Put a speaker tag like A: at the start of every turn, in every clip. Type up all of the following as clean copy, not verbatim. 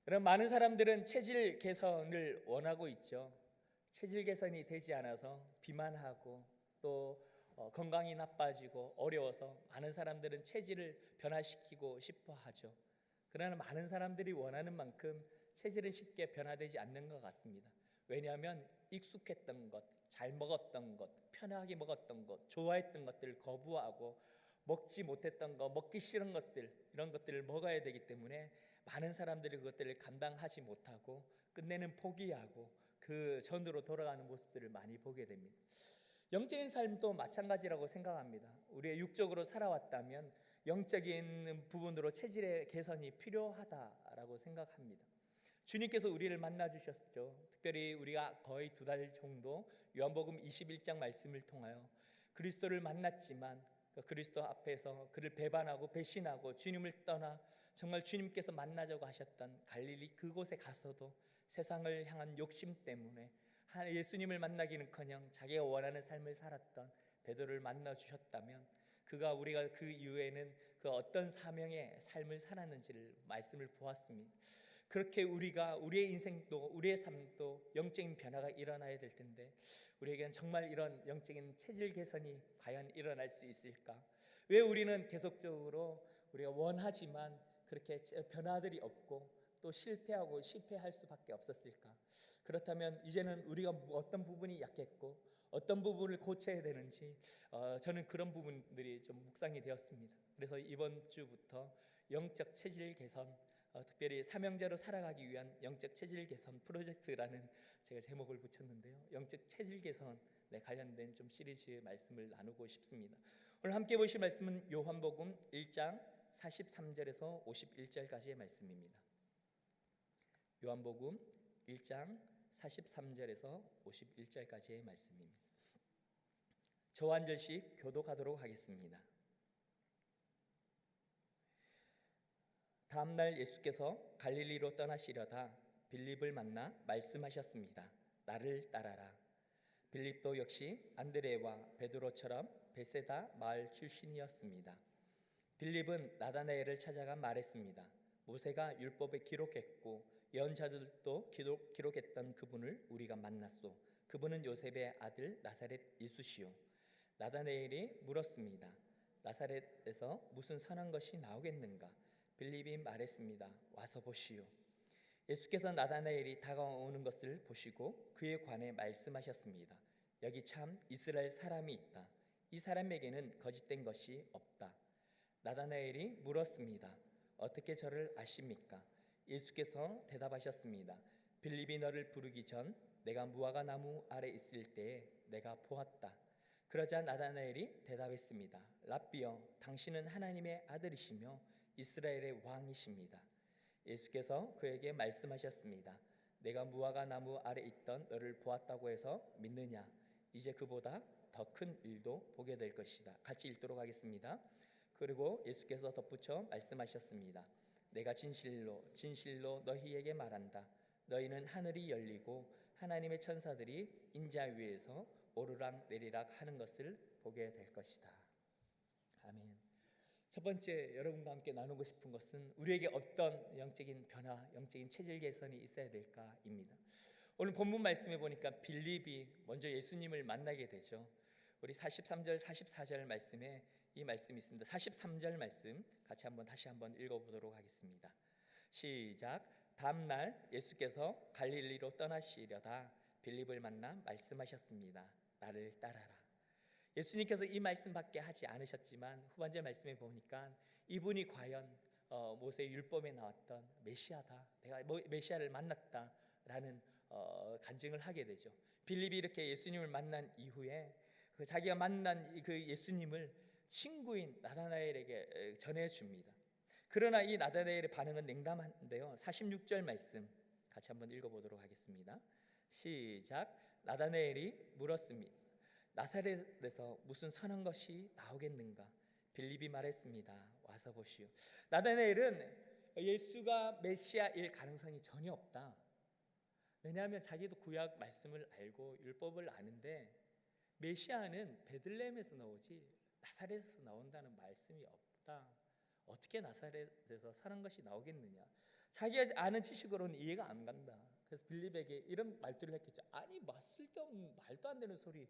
A: 여러분, 많은 사람들은 체질 개선을 원하고 있죠. 체질 개선이 되지 않아서 비만하고 또 건강이 나빠지고 어려워서 많은 사람들은 체질을 변화시키고 싶어 하죠. 그러나 많은 사람들이 원하는 만큼 체질은 쉽게 변화되지 않는 것 같습니다. 왜냐하면 익숙했던 것, 잘 먹었던 것, 편하게 먹었던 것, 좋아했던 것들을 거부하고 먹지 못했던 것, 먹기 싫은 것들, 이런 것들을 먹어야 되기 때문에 많은 사람들이 그것들을 감당하지 못하고 끝내는 포기하고 그 전으로 돌아가는 모습들을 많이 보게 됩니다. 영적인 삶도 마찬가지라고 생각합니다. 우리의 육적으로 살아왔다면 영적인 부분으로 체질의 개선이 필요하다라고 생각합니다. 주님께서 우리를 만나 주셨죠. 특별히 우리가 거의 2달 정도 요한복음 21장 말씀을 통하여 그리스도를 만났지만 그 그리스도 앞에서 그를 배반하고 배신하고 주님을 떠나 정말 주님께서 만나자고 하셨던 갈릴리 그곳에 가서도 세상을 향한 욕심 때문에 예수님을 만나기는커녕 자기가 원하는 삶을 살았던 베드로를 만나 주셨다면 우리가 그 이후에는 그 어떤 사명의 삶을 살았는지를 말씀을 보았습니다. 그렇게 우리의 인생도 우리의 삶도 영적인 변화가 일어나야 될 텐데 우리에게는 정말 이런 영적인 체질 개선이 과연 일어날 수 있을까? 왜 우리는 계속적으로 우리가 원하지만 그렇게 변화들이 없고 또 실패할 수밖에 없었을까? 그렇다면 이제는 우리가 어떤 부분이 약했고 어떤 부분을 고쳐야 되는지 저는 그런 부분들이 좀 묵상이 되었습니다. 그래서 이번 주부터 영적 체질 개선, 특별히 사명자로 살아가기 위한 영적 체질 개선 프로젝트라는 제가 제목을 붙였는데요. 영적 체질 개선에 관련된 좀 시리즈 말씀을 나누고 싶습니다. 오늘 함께 보실 말씀은 요한복음 1장 43절에서 51절까지의 말씀입니다. 요한복음 1장 43절에서 51절까지의 말씀입니다. 저와 한 절씩 교독하도록 하겠습니다. 다음 날 예수께서 갈릴리로 떠나시려다 빌립을 만나 말씀하셨습니다. 나를 따라라. 빌립도 역시 안드레와 베드로처럼 베세다 마을 출신이었습니다. 빌립은 나다나엘을 찾아가 말했습니다. 모세가 율법에 기록했고 예언자들도 기록했던 그분을 우리가 만났소. 그분은 요셉의 아들 나사렛 예수시오. 나다나엘이 물었습니다. 나사렛에서 무슨 선한 것이 나오겠는가? 빌립이 말했습니다. 와서 보시오. 예수께서 나다나엘이 다가오는 것을 보시고 그에 관해 말씀하셨습니다. 여기 참 이스라엘 사람이 있다. 이 사람에게는 거짓된 것이 없다. 나다나엘이 물었습니다. 어떻게 저를 아십니까? 예수께서 대답하셨습니다. 빌립이 너를 부르기 전 내가 무화과 나무 아래 있을 때에 내가 보았다. 그러자 나다나엘이 대답했습니다. 랍비여, 당신은 하나님의 아들이시며 이스라엘의 왕이십니다. 예수께서 그에게 말씀하셨습니다. 내가 무화과 나무 아래 있던 너를 보았다고 해서 믿느냐? 이제 그보다 더 큰 일도 보게 될 것이다. 같이 읽도록 하겠습니다. 그리고 예수께서 덧붙여 말씀하셨습니다. 내가 진실로 진실로 너희에게 말한다. 너희는 하늘이 열리고 하나님의 천사들이 인자 위에서 오르락 내리락 하는 것을 보게 될 것이다. 아멘. 첫 번째 여러분과 함께 나누고 싶은 것은 우리에게 어떤 영적인 변화, 영적인 체질 개선이 있어야 될까입니다. 오늘 본문 말씀에 보니까 빌립이 먼저 예수님을 만나게 되죠. 우리 43절, 44절 말씀에 이 말씀이 있습니다. 43절 말씀 같이 다시 한번 읽어보도록 하겠습니다. 시작. 다음 날 예수께서 갈릴리로 떠나시려다 빌립을 만나 말씀하셨습니다. 나를 따라라. 예수님께서 이 말씀밖에 하지 않으셨지만 후반절 말씀에 보니까 이분이 과연 모세 율법에 나왔던 메시아다, 내가 메시아를 만났다라는 간증을 하게 되죠. 빌립이 이렇게 예수님을 만난 이후에 자기가 만난 그 예수님을 친구인 나다나엘에게 전해줍니다. 그러나 이 나다나엘의 반응은 냉담한데요. 46절 말씀 같이 한번 읽어보도록 하겠습니다. 시작. 나다나엘이 물었습니다. 나사렛에서 무슨 선한 것이 나오겠는가? 빌립이 말했습니다. 와서 보시오. 나다나엘은 예수가 메시아일 가능성이 전혀 없다. 왜냐하면 자기도 구약 말씀을 알고 율법을 아는데 메시아는 베들레헴에서 나오지 나사렛에서 나온다는 말씀이 없다. 어떻게 나사렛에서 선한 것이 나오겠느냐? 자기가 아는 지식으로는 이해가 안 간다. 그래서 빌립에게 이런 말투를 했겠죠. 아니 뭐 쓸데없는 말도 안 되는 소리,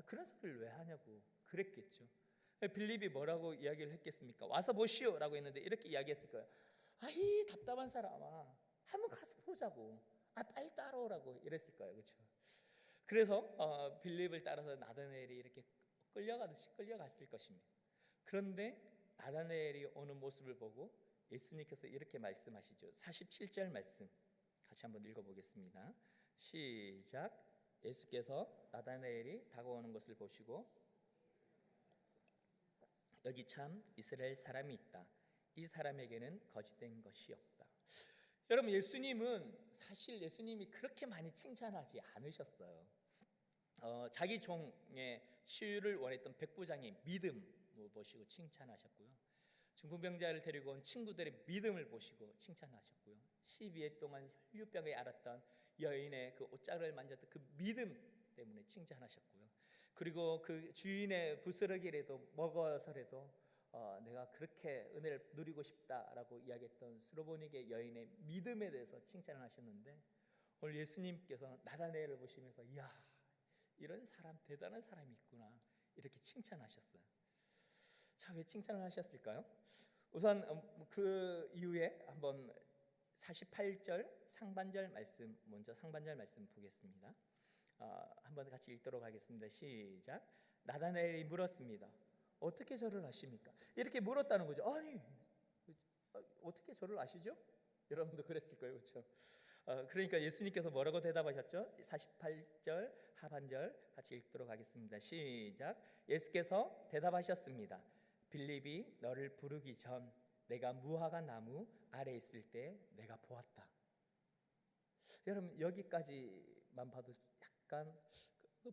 A: 그런 소리를 왜 하냐고 그랬겠죠. 빌립이 뭐라고 이야기를 했겠습니까? 와서 보시오라고 했는데 이렇게 이야기했을 거예요. 아이 답답한 사람아, 한번 가서 보자고. 빨리 따라오라고 이랬을 거예요, 그렇죠? 그래서 빌립을 따라서 나다나엘이 이렇게 끌려가듯이 끌려갔을 것입니다. 그런데 나다나엘이 오는 모습을 보고 예수님께서 이렇게 말씀하시죠. 47절 말씀 같이 한번 읽어보겠습니다. 시작. 예수께서 나다나엘이 다가오는 것을 보시고 여기 참 이스라엘 사람이 있다. 이 사람에게는 거짓된 것이 없다. 여러분, 사실 예수님이 그렇게 많이 칭찬하지 않으셨어요. 자기 종의 치유를 원했던 백부장의 믿음 보시고 칭찬하셨고요. 중풍병자를 데리고 온 친구들의 믿음을 보시고 칭찬하셨고요. 12회 동안 혈류병에 앓았던 여인의 그 옷자락을 만졌던 그 믿음 때문에 칭찬하셨고요. 그리고 그 주인의 부스러기라도 먹어서라도 내가 그렇게 은혜를 누리고 싶다라고 이야기했던 수로보니게 여인의 믿음에 대해서 칭찬을 하셨는데, 오늘 예수님께서 나다나엘을 보시면서 이야, 이런 사람, 대단한 사람이 있구나 이렇게 칭찬하셨어요. 자, 왜 칭찬을 하셨을까요? 우선 그 이후에 한번 48절 상반절 말씀, 먼저 상반절 말씀 보겠습니다. 한번 같이 읽도록 하겠습니다. 시작. 나다나엘이 물었습니다. 어떻게 저를 아십니까? 이렇게 물었다는 거죠. 아니, 어떻게 저를 아시죠? 여러분도 그랬을 거예요, 그렇죠? 그러니까 예수님께서 뭐라고 대답하셨죠? 48절 하반절 같이 읽도록 하겠습니다. 시작. 예수께서 대답하셨습니다. 빌립이 너를 부르기 전 내가 무화과 나무 아래 있을 때 내가 보았다. 여러분, 여기까지만 봐도 약간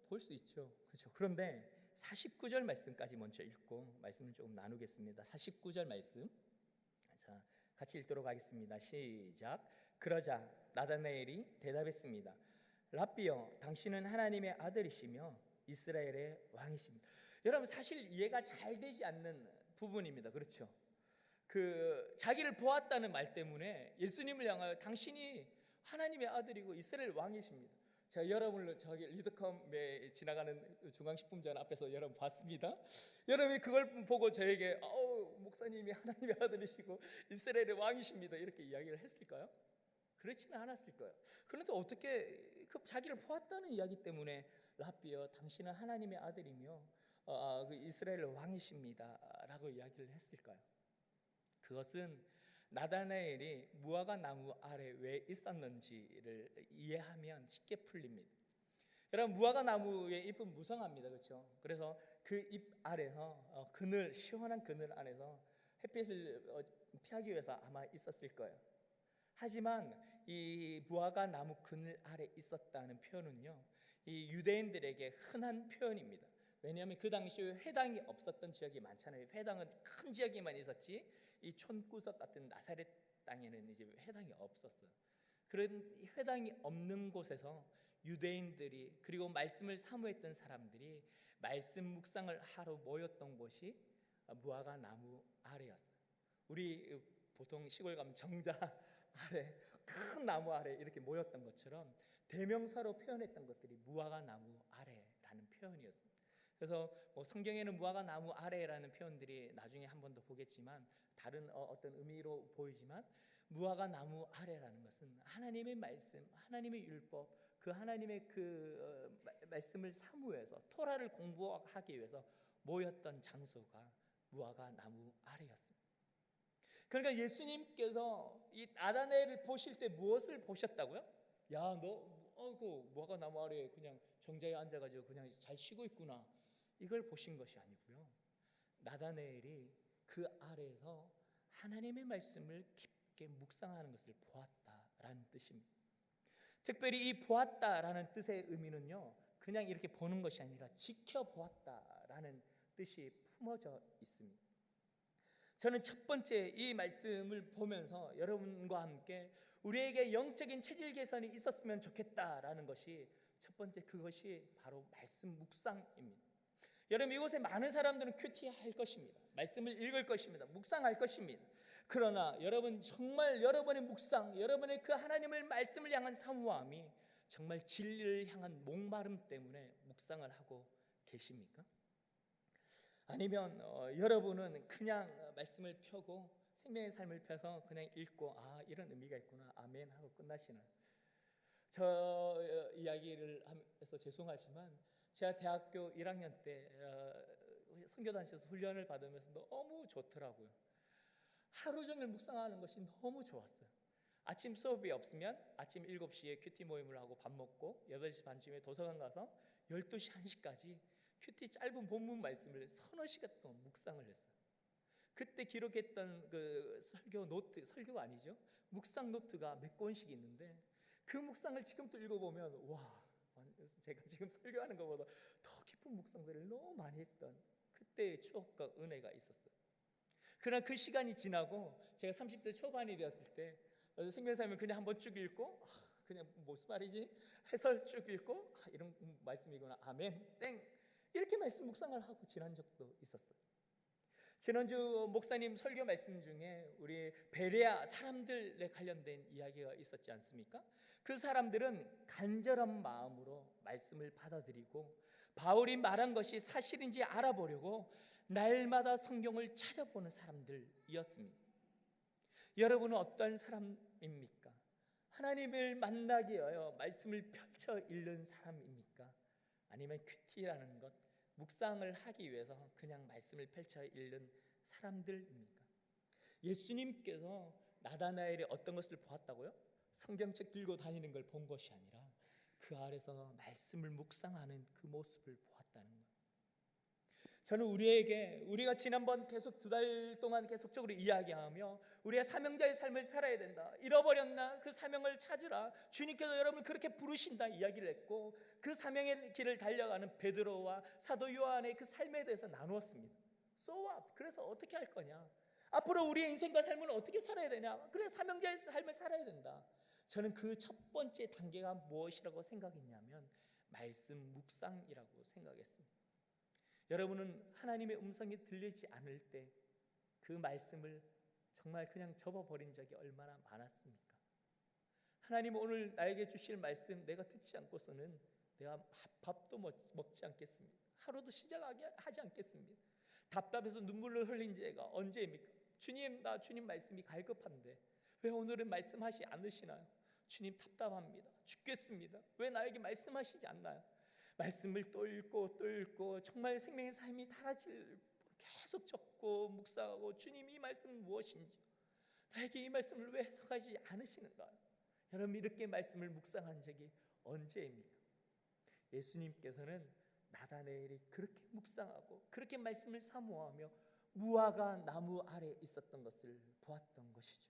A: 볼 수 있죠, 그렇죠? 그런데 49절 말씀까지 먼저 읽고 말씀을 조금 나누겠습니다. 49절 말씀, 자, 같이 읽도록 하겠습니다. 시작. 그러자 나다나엘이 대답했습니다. 랍비여, 당신은 하나님의 아들이시며 이스라엘의 왕이십니다. 여러분, 사실 이해가 잘 되지 않는 부분입니다, 그렇죠? 자기를 보았다는 말 때문에 예수님을 향하여 당신이 하나님의 아들이고 이스라엘 왕이십니다. 제가 여러분을 저기 리더컴에 지나가는 중앙식품전 앞에서 여러분 봤습니다. 여러분이 그걸 보고 저에게 목사님이 하나님의 아들이시고 이스라엘의 왕이십니다 이렇게 이야기를 했을까요? 그렇지는 않았을 거예요. 그런데 어떻게 자기를 보았다는 이야기 때문에 랍비여, 당신은 하나님의 아들이며 이스라엘 왕이십니다 라고 이야기를 했을까요? 그것은 나다나엘이 무화과 나무 아래 왜 있었는지를 이해하면 쉽게 풀립니다. 여러분, 무화과 나무의 잎은 무성합니다, 그렇죠? 그래서 그 잎 아래서 시원한 그늘 안에서 햇빛을 피하기 위해서 아마 있었을 거예요. 하지만 이 무화과 나무 그늘 아래 있었다는 표현은요, 이 유대인들에게 흔한 표현입니다. 왜냐하면 그 당시에 회당이 없었던 지역이 많잖아요. 회당은 큰 지역에만 있었지 이 촌구석 같은 나사렛 땅에는 이제 회당이 없었어요. 그런 회당이 없는 곳에서 유대인들이, 그리고 말씀을 사모했던 사람들이 말씀 묵상을 하러 모였던 곳이 무화과 나무 아래였어요. 우리 보통 시골 가면 정자 아래, 큰 나무 아래 이렇게 모였던 것처럼 대명사로 표현했던 것들이 무화과 나무 아래라는 표현이었습니다. 그래서 성경에는 무화과 나무 아래라는 표현들이 나중에 한 번 더 보겠지만 다른 어떤 의미로 보이지만, 무화과 나무 아래라는 것은 하나님의 말씀, 하나님의 율법, 그 하나님의 말씀을 사모해서 토라를 공부하기 위해서 모였던 장소가 무화과 나무 아래였습니다. 그러니까 예수님께서 이 나다나엘을 보실 때 무엇을 보셨다고요? 야, 너 무화과 나무 아래에 그냥 정자에 앉아가지고 그냥 잘 쉬고 있구나, 이걸 보신 것이 아니고요, 나다나엘이 그 아래에서 하나님의 말씀을 깊게 묵상하는 것을 보았다라는 뜻입니다. 특별히 이 보았다라는 뜻의 의미는요, 그냥 이렇게 보는 것이 아니라 지켜보았다라는 뜻이 품어져 있습니다. 저는 첫 번째 이 말씀을 보면서 여러분과 함께 우리에게 영적인 체질 개선이 있었으면 좋겠다라는 것이 첫 번째, 그것이 바로 말씀 묵상입니다. 여러분, 이곳에 많은 사람들은 큐티 할 것입니다. 말씀을 읽을 것입니다. 묵상할 것입니다. 그러나 여러분 정말 여러분의 묵상, 여러분의 그 하나님의 말씀을 향한 사모함이 정말 진리를 향한 목마름 때문에 묵상을 하고 계십니까? 아니면 여러분은 그냥 말씀을 펴고 생명의 삶을 펴서 그냥 읽고 아 이런 의미가 있구나 아멘 하고 끝나시나요? 저 이야기를 해서 죄송하지만 제가 대학교 1학년 때 선교단체에서 훈련을 받으면서 너무 좋더라고요. 하루 종일 묵상하는 것이 너무 좋았어요. 아침 수업이 없으면 아침 7시에 큐티 모임을 하고 밥 먹고 8시 반쯤에 도서관 가서 12시 1시까지 큐티 짧은 본문 말씀을 서너 시간 동안 묵상을 했어요. 그때 기록했던 그 설교 노트, 설교가 아니죠, 묵상 노트가 몇 권씩 있는데 그 묵상을 지금도 읽어보면 와, 제가 지금 설교하는 것보다 더 깊은 묵상들을 너무 많이 했던 그때의 추억과 은혜가 있었어요. 그러나 그 시간이 지나고 제가 30대 초반이 되었을 때 생명사님을 그냥 한번 쭉 읽고 그냥 무슨 말이지 해설 쭉 읽고 이런 말씀이구나 아멘 땡 이렇게 말씀 묵상을 하고 지난 적도 있었어요. 지난주 목사님 설교 말씀 중에 우리 베레아 사람들에 관련된 이야기가 있었지 않습니까? 그 사람들은 간절한 마음으로 말씀을 받아들이고 바울이 말한 것이 사실인지 알아보려고 날마다 성경을 찾아보는 사람들이었습니다. 여러분은 어떤 사람입니까? 하나님을 만나기 위하여 말씀을 펼쳐 읽는 사람입니까? 아니면 큐티라는 것, 묵상을 하기 위해서 그냥 말씀을 펼쳐 읽는 사람들입니까? 예수님께서 나다나엘이 어떤 것을 보았다고요? 성경책 들고 다니는 걸 본 것이 아니라 그 아래서 말씀을 묵상하는 그 모습을 보았다는 것. 저는 우리가 지난번 계속 2달 동안 계속적으로 이야기하며 우리가 사명자의 삶을 살아야 된다, 잃어버렸나 그 사명을 찾으라, 주님께서 여러분을 그렇게 부르신다 이야기를 했고 그 사명의 길을 달려가는 베드로와 사도 요한의 그 삶에 대해서 나누었습니다. So what? 그래서 어떻게 할 거냐, 앞으로 우리의 인생과 삶을 어떻게 살아야 되냐, 그래 사명자의 삶을 살아야 된다. 저는 그 첫 번째 단계가 무엇이라고 생각했냐면 말씀 묵상이라고 생각했습니다. 여러분은 하나님의 음성이 들리지 않을 때 그 말씀을 정말 그냥 접어버린 적이 얼마나 많았습니까? 하나님 오늘 나에게 주실 말씀 내가 듣지 않고서는 내가 밥도 먹지 않겠습니다. 하루도 시작하지 않겠습니다. 답답해서 눈물을 흘린 제가 언제입니까? 주님, 나 주님 말씀이 갈급한데 왜 오늘은 말씀하시 않으시나요? 주님 답답합니다. 죽겠습니다. 왜 나에게 말씀하시지 않나요? 말씀을 또 읽고 정말 생명의 삶이 닳아질 계속 적고 묵상하고 주님 이 말씀은 무엇인지, 나에게 이 말씀을 왜 해석하지 않으시는가? 여러분 이렇게 말씀을 묵상한 적이 언제입니까? 예수님께서는 나다나엘이 그렇게 묵상하고 그렇게 말씀을 사모하며 무화과 나무 아래 있었던 것을 보았던 것이죠.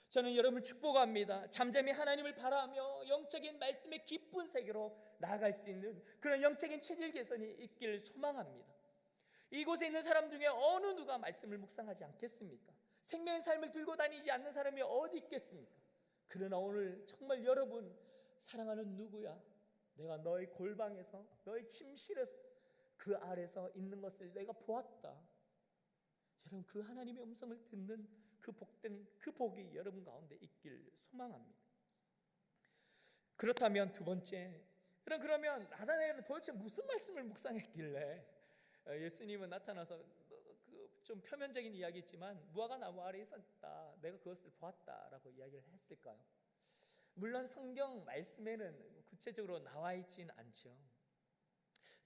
A: 저는 여러분을 축복합니다. 잠잠히 하나님을 바라며 영적인 말씀의 깊은 세계로 나아갈 수 있는 그런 영적인 체질 개선이 있길 소망합니다. 이곳에 있는 사람 중에 어느 누가 말씀을 묵상하지 않겠습니까? 생명의 삶을 들고 다니지 않는 사람이 어디 있겠습니까? 그러나 오늘 정말 여러분 사랑하는 누구야, 내가 너의 골방에서 너의 침실에서 그 아래서 있는 것을 내가 보았다. 여러분 그 하나님의 음성을 듣는 그 복된 그 복이 여러분 가운데 있길 소망합니다. 그렇다면 두 번째, 그러면 나다나엘은 도대체 무슨 말씀을 묵상했길래 예수님은 나타나서 좀 표면적인 이야기지만 무화과 나무 아래 있었다, 내가 그것을 보았다라고 이야기를 했을까요? 물론 성경 말씀에는 구체적으로 나와 있지는 않죠.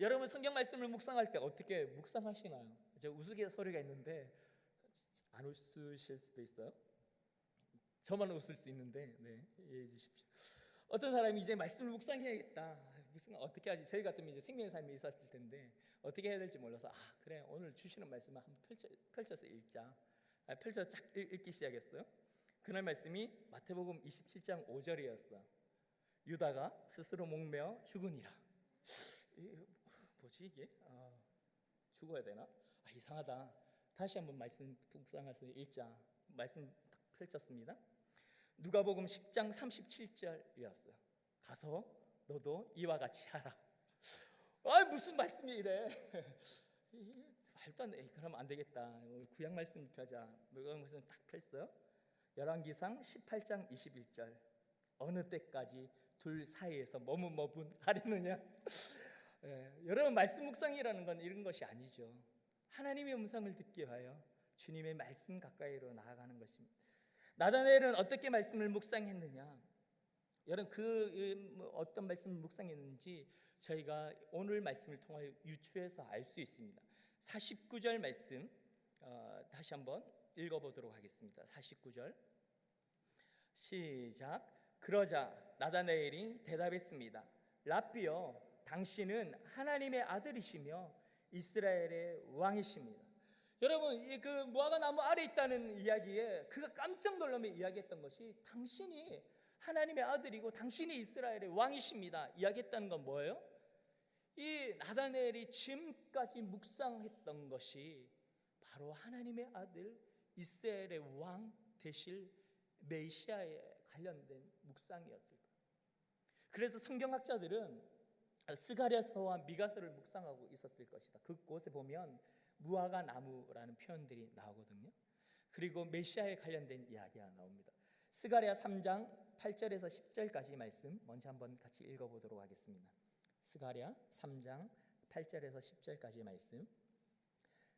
A: 여러분 성경 말씀을 묵상할 때 어떻게 묵상하시나요? 제가 우스갯소리가 있는데 안 웃으실 수도 있어요. 저만 웃을 수 있는데 이해해 주십시오. 어떤 사람이 이제 말씀을 묵상해야겠다, 어떻게 하지? 저희 같으면 이제 생명의 삶이 있었을 텐데 어떻게 해야 될지 몰라서 그래 오늘 주시는 말씀을 한번 펼쳐서 읽자. 펼쳐서 쫙 읽기 시작했어요. 그날 말씀이 마태복음 27장 5절이었어. 유다가 스스로 목매어 죽으니라. 뭐지 이게? 죽어야 되나? 이상하다. 다시 한번 말씀 묵상해서 읽자. 말씀 딱 펼쳤습니다. 누가복음 10장 37절이었어요. 가서 너도 이와 같이 하라. 무슨 말씀이 이래? 말도 안 돼. 그러면 안 되겠다. 구약 말씀 펴자. 이건 무슨 딱 펼어요. 열왕기상 18장 21절. 어느 때까지 둘 사이에서 머뭇머뭇 하려느냐. 여러분, 말씀 묵상이라는 건 이런 것이 아니죠. 하나님의 음성을 듣기 위하여 주님의 말씀 가까이로 나아가는 것입니다. 나다나엘은 어떻게 말씀을 묵상했느냐. 여러분, 어떤 말씀을 묵상했는지 저희가 오늘 말씀을 통하여 유추해서 알 수 있습니다. 49절 말씀 다시 한번 읽어보도록 하겠습니다. 49절 시작. 그러자 나다나엘이 대답했습니다. 랍비여, 당신은 하나님의 아들이시며 이스라엘의 왕이십니다. 여러분, 그 무화과 나무 아래 있다는 이야기에 그가 깜짝 놀라며 이야기했던 것이 당신이 하나님의 아들이고 당신이 이스라엘의 왕이십니다 이야기했다는 건 뭐예요? 이 나다나엘이 지금까지 묵상했던 것이 바로 하나님의 아들 이스라엘의 왕 되실 메시아에 관련된 묵상이었을 거예요. 그래서 성경학자들은 스가랴서와 미가서를 묵상하고 있었을 것이다. 그곳에 보면 무화과 나무라는 표현들이 나오거든요. 그리고 메시아에 관련된 이야기가 나옵니다. 스가랴 3장 8절에서 10절까지 말씀 먼저 한번 같이 읽어보도록 하겠습니다. 스가랴 3장 8절에서 10절까지 말씀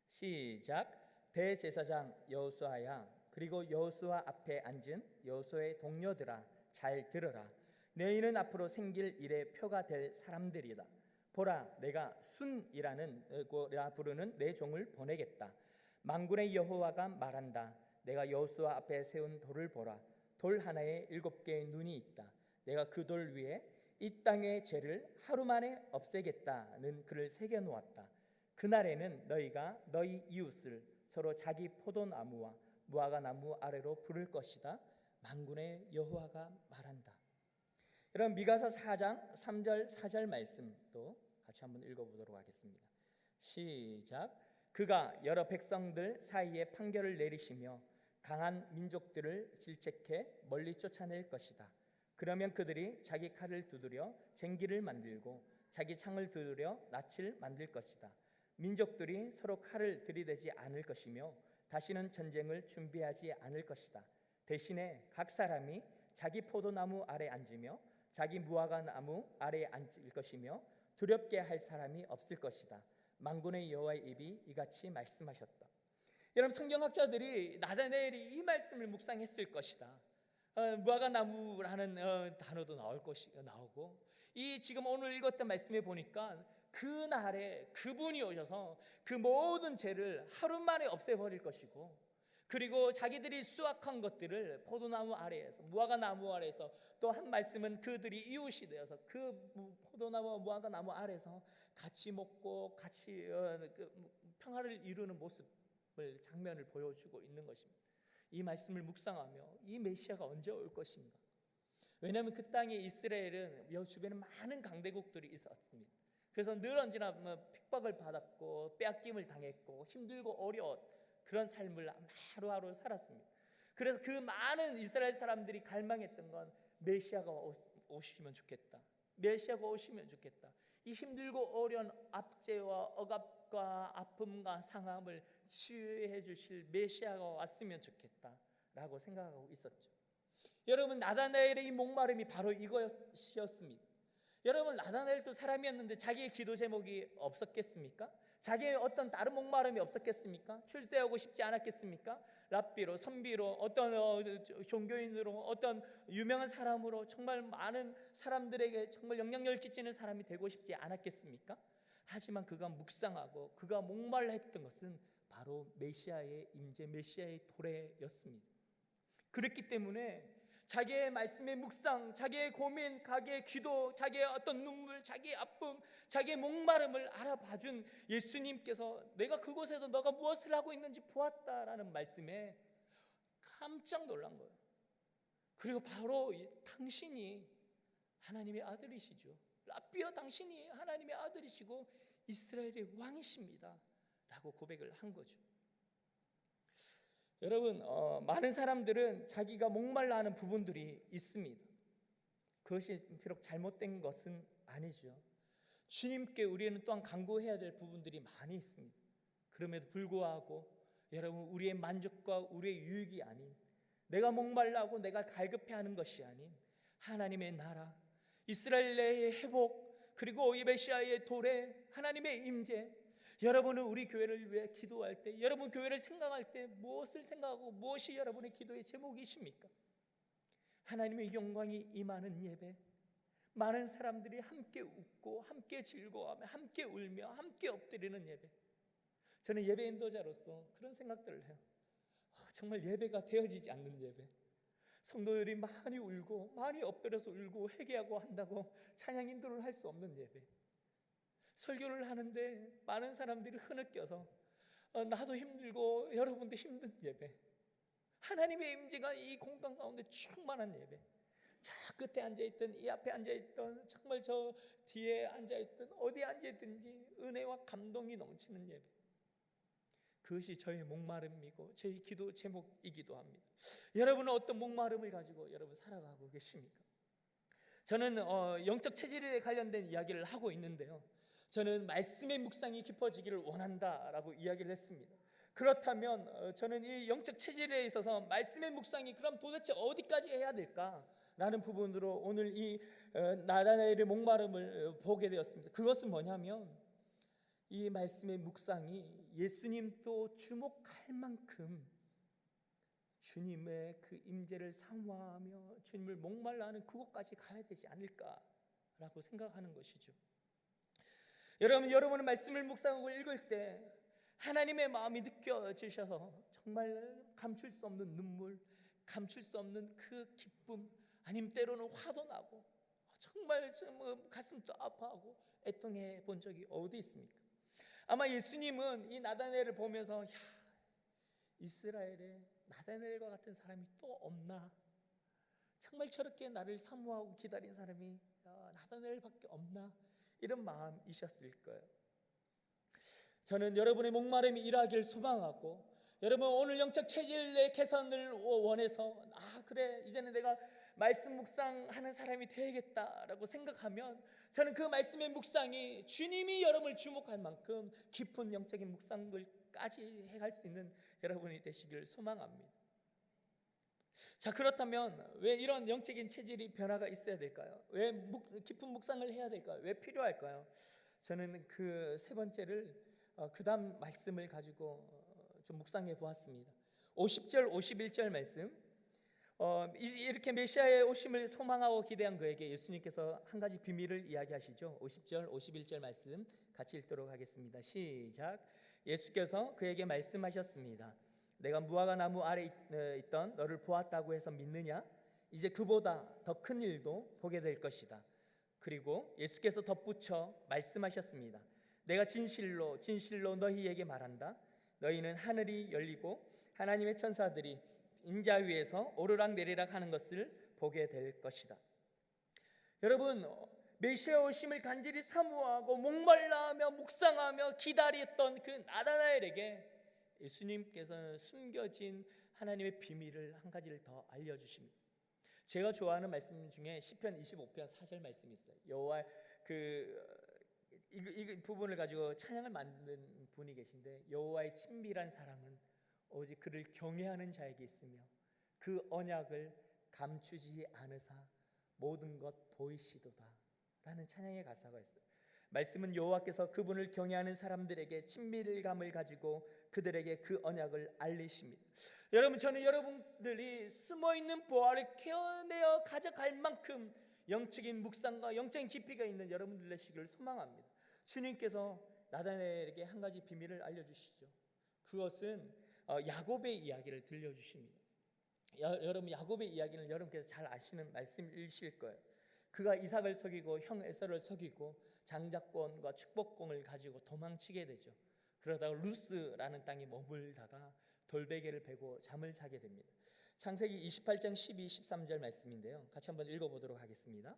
A: 시작. 대제사장 여호수아야, 그리고 여호수아 앞에 앉은 여호수아의 동료들아, 잘 들으라. 너희는 앞으로 생길 일의 표가 될 사람들이다. 보라, 내가 순이라는 부르는 내 종을 보내겠다. 만군의 여호와가 말한다. 내가 여호수아 앞에 세운 돌을 보라. 돌 하나에 7개의 눈이 있다. 내가 그 돌 위에 이 땅의 죄를 하루 만에 없애겠다는 글을 새겨 놓았다. 그날에는 너희가 너희 이웃을 서로 자기 포도나무와 무화과 나무 아래로 부를 것이다. 만군의 여호와가 말한다. 여러분, 미가서 4장 3절 4절 말씀도 같이 한번 읽어보도록 하겠습니다. 시작. 그가 여러 백성들 사이에 판결을 내리시며 강한 민족들을 질책해 멀리 쫓아낼 것이다. 그러면 그들이 자기 칼을 두드려 쟁기를 만들고 자기 창을 두드려 낯을 만들 것이다. 민족들이 서로 칼을 들이대지 않을 것이며 다시는 전쟁을 준비하지 않을 것이다. 대신에 각 사람이 자기 포도나무 아래 앉으며 자기 무화과 나무 아래에 앉을 것이며 두렵게 할 사람이 없을 것이다. 만군의 여호와의 입이 이같이 말씀하셨다. 여러분, 성경학자들이 나다나엘이 이 말씀을 묵상했을 것이다. 무화과 나무라는 단어도 나오고 이 지금 오늘 읽었던 말씀에 보니까 그날에 그분이 오셔서 그 모든 죄를 하루 만에 없애버릴 것이고, 그리고 자기들이 수확한 것들을 포도나무 아래에서 무화과 나무 아래에서, 또 한 말씀은 그들이 이웃이 되어서 그 포도나무 무화과 나무 아래에서 같이 먹고 같이 평화를 이루는 모습을 장면을 보여주고 있는 것입니다. 이 말씀을 묵상하며 이 메시아가 언제 올 것인가. 왜냐하면 그 땅에 이스라엘은 주변에 많은 강대국들이 있었습니다. 그래서 늘 언제나 핍박을 받았고 빼앗김을 당했고 힘들고 어려운 그런 삶을 하루하루 살았습니다. 그래서 그 많은 이스라엘 사람들이 갈망했던 건 메시아가 오시면 좋겠다. 메시아가 오시면 좋겠다. 이 힘들고 어려운 압제와 억압과 아픔과 상함을 치유해 주실 메시아가 왔으면 좋겠다라고 생각하고 있었죠. 여러분, 나다나엘의 이 목마름이 바로 이것이었습니다. 여러분, 나다나엘도 사람이었는데 자기의 기도 제목이 없었겠습니까? 자기의 어떤 다른 목마름이 없었겠습니까? 출세하고 싶지 않았겠습니까? 랍비로, 선비로, 어떤 종교인으로, 어떤 유명한 사람으로 정말 많은 사람들에게 정말 영향력을 끼치는 사람이 되고 싶지 않았겠습니까? 하지만 그가 묵상하고 그가 목말라 했던 것은 바로 메시아의 임재, 메시아의 도래였습니다. 그렇기 때문에 자기의 말씀의 묵상, 자기의 고민, 자기의 기도, 자기의 어떤 눈물, 자기의 아픔, 자기의 목마름을 알아봐준 예수님께서 내가 그곳에서 너가 무엇을 하고 있는지 보았다라는 말씀에 깜짝 놀란 거예요. 그리고 바로 당신이 하나님의 아들이시죠. 랍비여, 당신이 하나님의 아들이시고 이스라엘의 왕이십니다 라고 고백을 한 거죠. 여러분, 많은 사람들은 자기가 목말라 하는 부분들이 있습니다. 그것이 비록 잘못된 것은 아니죠. 주님께 우리는 또한 간구해야 될 부분들이 많이 있습니다. 그럼에도 불구하고 여러분, 우리의 만족과 우리의 유익이 아닌, 내가 목말라하고 내가 갈급해하는 것이 아닌 하나님의 나라, 이스라엘의 회복, 그리고 이 메시아의 도래, 하나님의 임재. 여러분은 우리 교회를 위해 기도할 때, 여러분 교회를 생각할 때 무엇을 생각하고 무엇이 여러분의 기도의 제목이십니까? 하나님의 영광이 임하는 예배, 많은 사람들이 함께 웃고 함께 즐거워하며 함께 울며 함께 엎드리는 예배. 저는 예배 인도자로서 그런 생각들을 해요. 정말 예배가 되어지지 않는 예배, 성도들이 많이 울고 많이 엎드려서 울고 회개하고 한다고 찬양 인도를 할 수 없는 예배, 설교를 하는데 많은 사람들이 흐느껴서 나도 힘들고 여러분도 힘든 예배, 하나님의 임재가 이 공간 가운데 충만한 예배, 저 끝에 앉아있든 이 앞에 앉아있든 정말 저 뒤에 앉아있든 어디에 앉아있든지 은혜와 감동이 넘치는 예배, 그것이 저의 목마름이고 저의 기도 제목이기도 합니다. 여러분은 어떤 목마름을 가지고 여러분 살아가고 계십니까? 저는 영적 체질에 관련된 이야기를 하고 있는데요, 저는 말씀의 묵상이 깊어지기를 원한다라고 이야기를 했습니다. 그렇다면 저는 이 영적 체질에 있어서 말씀의 묵상이 그럼 도대체 어디까지 해야 될까라는 부분으로 오늘 이 나다나엘의 목마름을 보게 되었습니다. 그것은 뭐냐면, 이 말씀의 묵상이 예수님도 주목할 만큼 주님의 그 임재를 사모하며 주님을 목말라하는 그곳까지 가야 되지 않을까라고 생각하는 것이죠. 여러분은 말씀을 묵상하고 읽을 때 하나님의 마음이 느껴지셔서 정말 감출 수 없는 눈물, 감출 수 없는 그 기쁨, 아니면 때로는 화도 나고 정말 가슴도 아파하고 애통해 본 적이 어디 있습니까? 아마 예수님은 이 나다나엘을 보면서, 야, 이스라엘에 나다나엘과 같은 사람이 또 없나? 정말 저렇게 나를 사모하고 기다린 사람이 나다나엘밖에 없나? 이런 마음이셨을 거예요. 저는 여러분의 목마름이 일하기를 소망하고, 여러분 오늘 영적 체질의 개선을 원해서 그래 이제는 내가 말씀 묵상하는 사람이 되겠다라고 생각하면, 저는 그 말씀의 묵상이 주님이 여러분을 주목할 만큼 깊은 영적인 묵상을까지 해갈 수 있는 여러분이 되시기를 소망합니다. 자, 그렇다면 왜 이런 영적인 체질이 변화가 있어야 될까요? 왜 깊은 묵상을 해야 될까요? 왜 필요할까요? 저는 그 세 번째를 그 다음 말씀을 가지고 좀 묵상해 보았습니다. 50절 51절 말씀, 이렇게 메시아의 오심을 소망하고 기대한 그에게 예수님께서 한 가지 비밀을 이야기하시죠. 50절 51절 말씀 같이 읽도록 하겠습니다. 시작. 예수께서 그에게 말씀하셨습니다. 내가 무화과 나무 아래 있던 너를 보았다고 해서 믿느냐? 이제 그보다 더 큰 일도 보게 될 것이다. 그리고 예수께서 덧붙여 말씀하셨습니다. 내가 진실로 진실로 너희에게 말한다. 너희는 하늘이 열리고 하나님의 천사들이 인자 위에서 오르락내리락 하는 것을 보게 될 것이다. 여러분, 메시아 오심을 간절히 사모하고 목말라하며 묵상하며 기다렸던 그 나다나엘에게 예수님께서는 숨겨진 하나님의 비밀을 한 가지를 더 알려주십니다. 제가 좋아하는 말씀 중에 시편 25편 4절 말씀이 있어요. 여호와 이 부분을 가지고 찬양을 만든 분이 계신데, 여호와의 친밀한 사랑은 오직 그를 경외하는 자에게 있으며 그 언약을 감추지 않으사 모든 것 보이시도다 라는 찬양의 가사가 있어요. 말씀은 여호와께서 그분을 경외하는 사람들에게 친밀감을 가지고 그들에게 그 언약을 알리십니다. 여러분, 저는 여러분들이 숨어있는 보화를 캐내어 가져갈 만큼 영적인 묵상과 영적인 깊이가 있는 여러분들 되시기를 소망합니다. 주님께서 나다나엘에게 한 가지 비밀을 알려주시죠. 그것은 야곱의 이야기를 들려주십니다. 여러분, 야곱의 이야기는 여러분께서 잘 아시는 말씀이실 거예요. 그가 이삭을 속이고 형 에서를 속이고 장자권과 축복권을 가지고 도망치게 되죠. 그러다가 루스라는 땅에 머물다가 돌베개를 베고 잠을 자게 됩니다. 창세기 28장 12, 13절 말씀인데요, 같이 한번 읽어보도록 하겠습니다.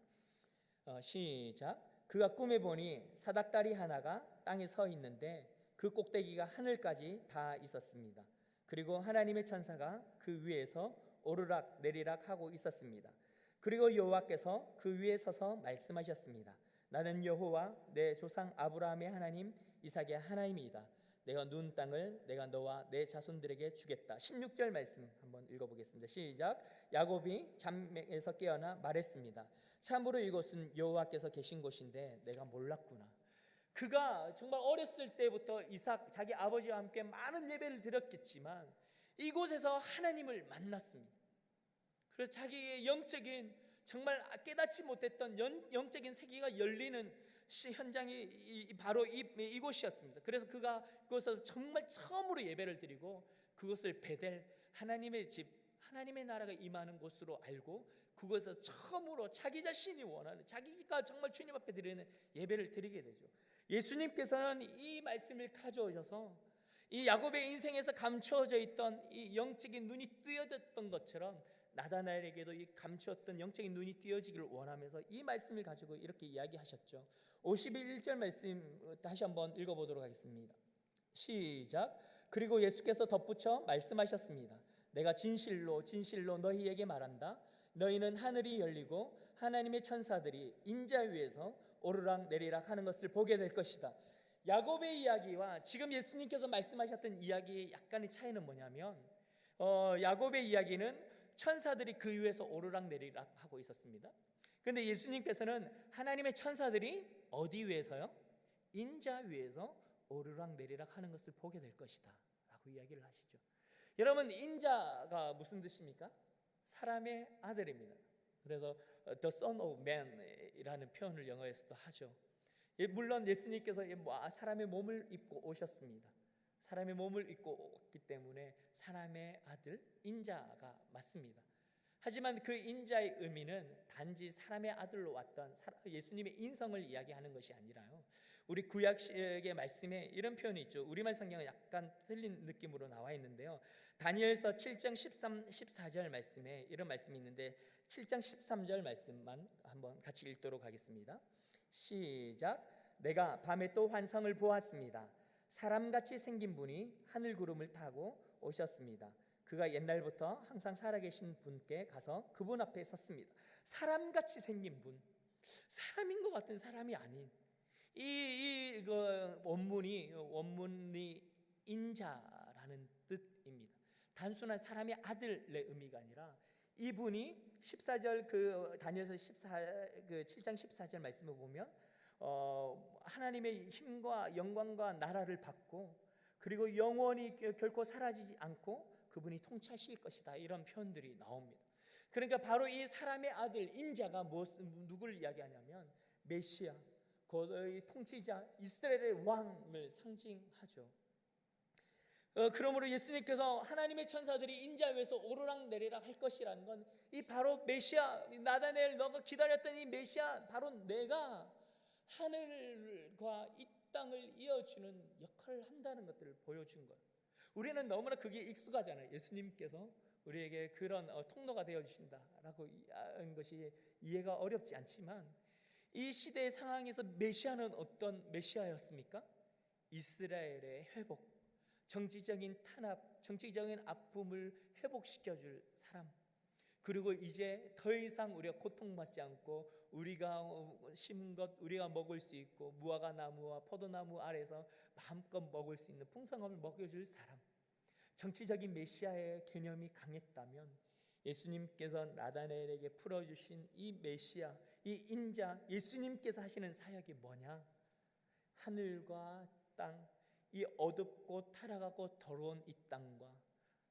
A: 시작. 그가 꿈에 보니 사닥다리 하나가 땅에 서 있는데 그 꼭대기가 하늘까지 다 있었습니다. 그리고 하나님의 천사가 그 위에서 오르락 내리락 하고 있었습니다. 그리고 여호와께서 그 위에 서서 말씀하셨습니다. 나는 여호와 내 조상 아브라함의 하나님, 이삭의 하나님이다. 내가 누운 땅을 내가 너와 내 자손들에게 주겠다. 16절 말씀 한번 읽어보겠습니다. 시작. 야곱이 잠에서 깨어나 말했습니다. 참으로 이곳은 여호와께서 계신 곳인데 내가 몰랐구나. 그가 정말 어렸을 때부터 이삭 자기 아버지와 함께 많은 예배를 드렸겠지만 이곳에서 하나님을 만났습니다. 그래서 자기의 영적인 정말 깨닫지 못했던 영적인 세계가 열리는 현장이 바로 이곳이었습니다. 그래서 그가 그곳에서 정말 처음으로 예배를 드리고 그곳을 베델, 하나님의 집, 하나님의 나라가 임하는 곳으로 알고 그곳에서 처음으로 자기 자신이 원하는, 자기가 정말 주님 앞에 드리는 예배를 드리게 되죠. 예수님께서는 이 말씀을 가져오셔서 이 야곱의 인생에서 감추어져 있던 이 영적인 눈이 뜨여졌던 것처럼 나다나엘에게도 이 감추었던 영적인 눈이 띄어지기를 원하면서 이 말씀을 가지고 이렇게 이야기하셨죠. 51절 말씀 다시 한번 읽어보도록 하겠습니다. 시작. 그리고 예수께서 덧붙여 말씀하셨습니다. 내가 진실로 진실로 너희에게 말한다. 너희는 하늘이 열리고 하나님의 천사들이 인자 위에서 오르락 내리락 하는 것을 보게 될 것이다. 야곱의 이야기와 지금 예수님께서 말씀하셨던 이야기의 약간의 차이는 뭐냐면 야곱의 이야기는 천사들이 그 위에서 오르락 내리락 하고 있었습니다. 그런데 예수님께서는 하나님의 천사들이 어디 위에서요? 인자 위에서 오르락 내리락 하는 것을 보게 될 것이다 라고 이야기를 하시죠. 여러분, 인자가 무슨 뜻입니까? 사람의 아들입니다. 그래서 The Son of Man이라는 표현을 영어에서도 하죠. 물론 예수님께서 사람의 몸을 입고 오셨습니다. 사람의 몸을 입고 왔기 때문에 사람의 아들 인자가 맞습니다. 하지만 그 인자의 의미는 단지 사람의 아들로 왔던 예수님의 인성을 이야기하는 것이 아니라요, 우리 구약의 말씀에 이런 표현이 있죠. 우리말 성경은 약간 틀린 느낌으로 나와 있는데요, 다니엘서 7장 13, 14절 말씀에 이런 말씀이 있는데 7장 13절 말씀만 한번 같이 읽도록 하겠습니다. 시작. 내가 밤에 또 환상을 보았습니다. 사람같이 생긴 분이 하늘 구름을 타고 오셨습니다. 그가 옛날부터 항상 살아계신 분께 가서 그분 앞에 섰습니다. 사람같이 생긴 분, 사람인 것 같은 사람이 아닌 이 원문이 인자라는 뜻입니다. 단순한 사람의 아들의 의미가 아니라 이분이 14절 다니엘서 7장 14절 말씀을 보면 하나님의 힘과 영광과 나라를 받고 그리고 영원히 결코 사라지지 않고 그분이 통치하실 것이다, 이런 표현들이 나옵니다. 그러니까 바로 이 사람의 아들 인자가 누구를 이야기하냐면 메시아, 그 통치자 이스라엘의 왕을 상징하죠. 그러므로 예수님께서 하나님의 천사들이 인자 위에서 오르락 내리락 할 것이라는 건 이 바로 메시아, 나다나엘 너가 기다렸던 이 메시아, 바로 내가 하늘과 이 땅을 이어주는 역할을 한다는 것들을 보여준 거예요. 우리는 너무나 그게 익숙하잖아요. 예수님께서 우리에게 그런 통로가 되어주신다라고 하는 것이 이해가 어렵지 않지만 이 시대의 상황에서 메시아는 어떤 메시아였습니까? 이스라엘의 회복, 정치적인 탄압, 정치적인 아픔을 회복시켜줄 사람, 그리고 이제 더 이상 우리가 고통받지 않고 우리가 심은 것 우리가 먹을 수 있고 무화과 나무와 포도나무 아래서 마음껏 먹을 수 있는 풍성함을 먹여줄 사람, 정치적인 메시아의 개념이 강했다면 예수님께서 나다나엘에게 풀어주신 이 메시아, 이 인자, 예수님께서 하시는 사역이 뭐냐? 하늘과 땅, 이 어둡고 타락하고 더러운 이 땅과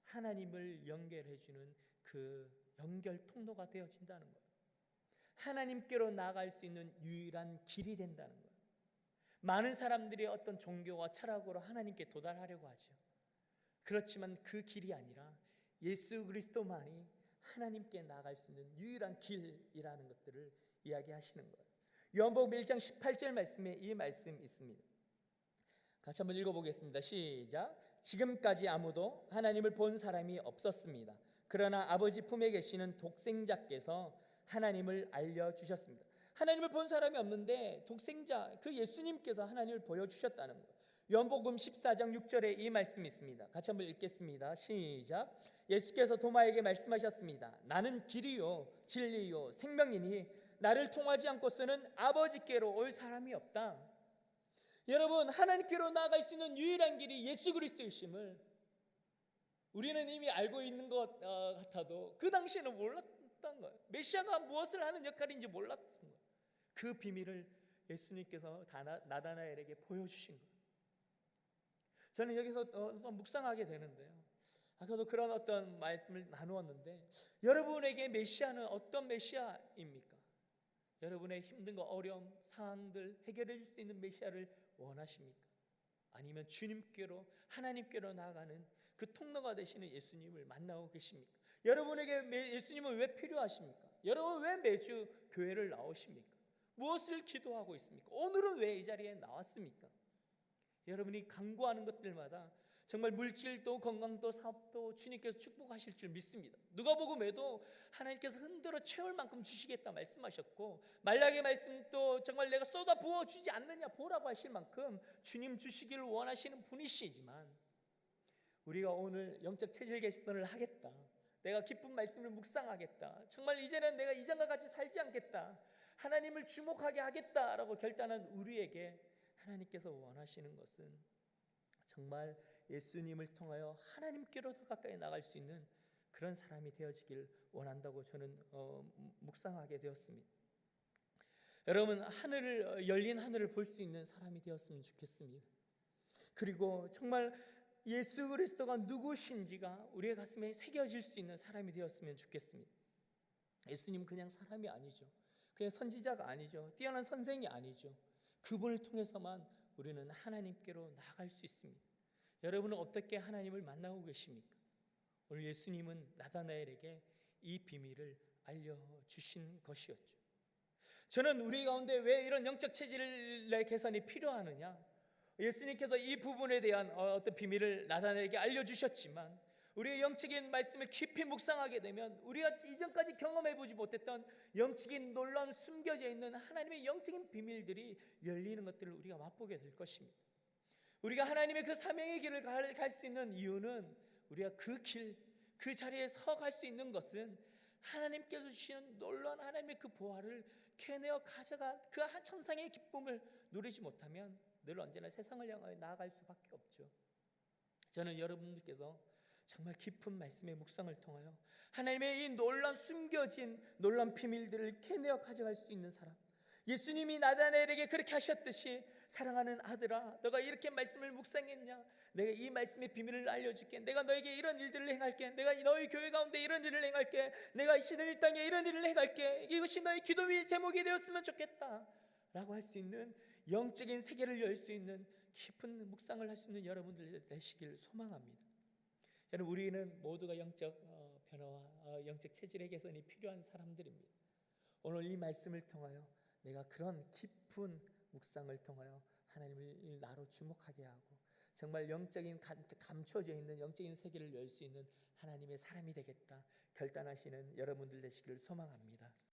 A: 하나님을 연결해주는 그 연결 통로가 되어진다는 거예요. 하나님께로 나아갈 수 있는 유일한 길이 된다는 거예요. 많은 사람들이 어떤 종교와 철학으로 하나님께 도달하려고 하죠. 그렇지만 그 길이 아니라 예수 그리스도만이 하나님께 나아갈 수 있는 유일한 길이라는 것들을 이야기하시는 거예요. 요한복음 1장 18절 말씀에 이 말씀 있습니다. 같이 한번 읽어보겠습니다. 시작. 지금까지 아무도 하나님을 본 사람이 없었습니다. 그러나 아버지 품에 계시는 독생자께서 하나님을 알려주셨습니다. 하나님을 본 사람이 없는데 독생자 그 예수님께서 하나님을 보여주셨다는 거예요. 요한복음 14장 6절에 이 말씀이 있습니다. 같이 한번 읽겠습니다. 시작. 예수께서 도마에게 말씀하셨습니다. 나는 길이요 진리요 생명이니 나를 통하지 않고서는 아버지께로 올 사람이 없다. 여러분, 하나님께로 나아갈 수 있는 유일한 길이 예수 그리스도이심을 우리는 이미 알고 있는 것 같아도 그 당시에는 몰랐던 거예요. 메시아가 무엇을 하는 역할인지 몰랐던 거예요. 그 비밀을 예수님께서 나다나엘에게 보여주신 거예요. 저는 여기서 묵상하게 되는데요. 아까도 그런 어떤 말씀을 나누었는데, 여러분에게 메시아는 어떤 메시아입니까? 여러분의 힘든 거, 어려움, 상황들 해결해 줄 수 있는 메시아를 원하십니까? 아니면 주님께로, 하나님께로 나아가는 그 통로가 되시는 예수님을 만나고 계십니까? 여러분에게 예수님은 왜 필요하십니까? 여러분 왜 매주 교회를 나오십니까? 무엇을 기도하고 있습니까? 오늘은 왜 이 자리에 나왔습니까? 여러분이 간구하는 것들마다 정말 물질도 건강도 사업도 주님께서 축복하실 줄 믿습니다. 누가복음에도 하나님께서 흔들어 채울 만큼 주시겠다 말씀하셨고, 말라기 말씀도 정말 내가 쏟아 부어 주지 않느냐 보라고 하실 만큼 주님 주시기를 원하시는 분이시지만, 우리가 오늘 영적 체질 개선을 하겠다, 내가 기쁜 말씀을 묵상하겠다, 정말 이제는 내가 이전과 같이 살지 않겠다, 하나님을 주목하게 하겠다라고 결단한 우리에게 하나님께서 원하시는 것은 정말 예수님을 통하여 하나님께로 더 가까이 나갈 수 있는 그런 사람이 되어지길 원한다고 저는 묵상하게 되었습니다. 여러분, 열린 하늘을 볼 수 있는 사람이 되었으면 좋겠습니다. 그리고 정말 예수 그리스도가 누구신지가 우리의 가슴에 새겨질 수 있는 사람이 되었으면 좋겠습니다. 예수님 그냥 사람이 아니죠. 그냥 선지자가 아니죠. 뛰어난 선생이 아니죠. 그분을 통해서만 우리는 하나님께로 나아갈 수 있습니다. 여러분은 어떻게 하나님을 만나고 계십니까? 오늘 예수님은 나다나엘에게 이 비밀을 알려주신 것이었죠. 저는 우리 가운데 왜 이런 영적 체질의 개선이 필요하느냐, 예수님께서 이 부분에 대한 어떤 비밀을 나다나엘에게 알려주셨지만, 우리의 영적인 말씀을 깊이 묵상하게 되면 우리가 이전까지 경험해보지 못했던 영적인 놀라운 숨겨져 있는 하나님의 영적인 비밀들이 열리는 것들을 우리가 맛보게 될 것입니다. 우리가 하나님의 그 사명의 길을 갈 수 있는 이유는, 우리가 그 자리에 서 갈 수 있는 것은 하나님께서 주시는 놀라운 하나님의 그 보화를 캐내어 가져가 그 한 천상의 기쁨을 누리지 못하면 늘 언제나 세상을 향하여 나아갈 수밖에 없죠. 저는 여러분들께서 정말 깊은 말씀의 묵상을 통하여 하나님의 이 놀라운 숨겨진 놀라운 비밀들을 캐내어 가져갈 수 있는 사람, 예수님이 나다나엘에게 그렇게 하셨듯이, 사랑하는 아들아, 너가 이렇게 말씀을 묵상했냐? 내가 이 말씀의 비밀을 알려줄게. 내가 너에게 이런 일들을 행할게. 내가 너희 교회 가운데 이런 일을 행할게. 내가 이 시들 이 땅에 이런 일을 행할게. 이것이 너희 기도의 제목이 되었으면 좋겠다 라고 할 수 있는, 영적인 세계를 열 수 있는 깊은 묵상을 할 수 있는 여러분들 되시길 소망합니다. 여러분, 우리는 모두가 영적 변화와 영적 체질의 개선이 필요한 사람들입니다. 오늘 이 말씀을 통하여 내가 그런 깊은 묵상을 통하여 하나님을 나로 주목하게 하고, 정말 영적인 감춰져 있는 영적인 세계를 열 수 있는 하나님의 사람이 되겠다 결단하시는 여러분들 되시기를 소망합니다.